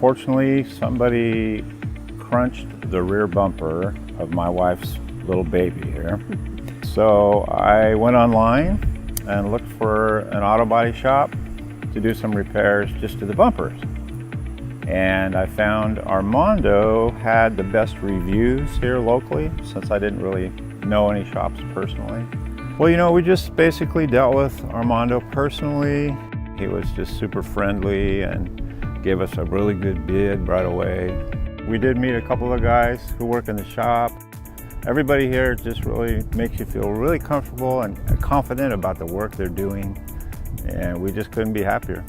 Unfortunately, somebody crunched the rear bumper of my wife's little baby here. So I went online and looked for an auto body shop to do some repairs just to the bumpers. And I found Armando had the best reviews here locally, since I didn't really know any shops personally. Well, you know, we just basically dealt with Armando personally. He was just super friendly and gave us a really good bid right away. We did meet a couple of guys who work in the shop. Everybody here just really makes you feel really comfortable and confident about the work they're doing, and we just couldn't be happier.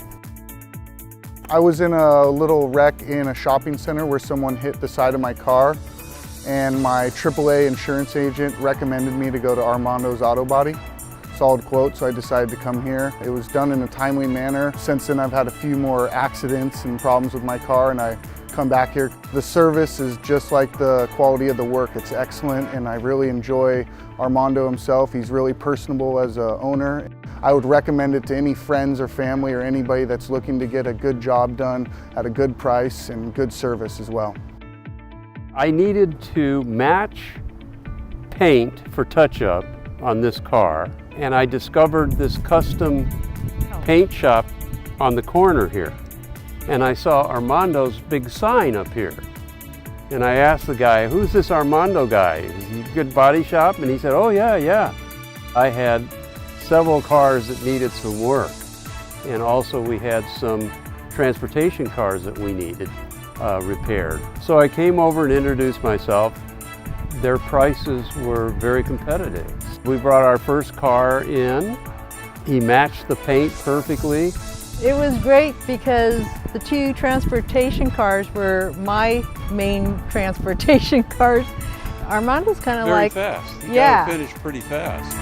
I was in a little wreck in a shopping center where someone hit the side of my car, and my AAA insurance agent recommended me to go to Armando's Auto Body. Solid quote, so I decided to come here. It was done in a timely manner. Since then I've had a few more accidents and problems with my car, and I come back here. The service is just like the quality of the work. It's excellent, and I really enjoy Armando himself. He's really personable as an owner. I would recommend it to any friends or family or anybody that's looking to get a good job done at a good price and good service as well. I needed to match paint for touch-up on this car, and I discovered this custom paint shop on the corner here. And I saw Armando's big sign up here. And I asked the guy, who's this Armando guy? Is he a good body shop? And he said, oh yeah. I had several cars that needed some work. And also we had some transportation cars that we needed repaired. So I came over and introduced myself. Their prices were very competitive. We brought our first car in. He matched the paint perfectly. It was great because the two transportation cars were my main transportation cars. Armando's kind of like... Very fast. You yeah. gotta finish pretty fast.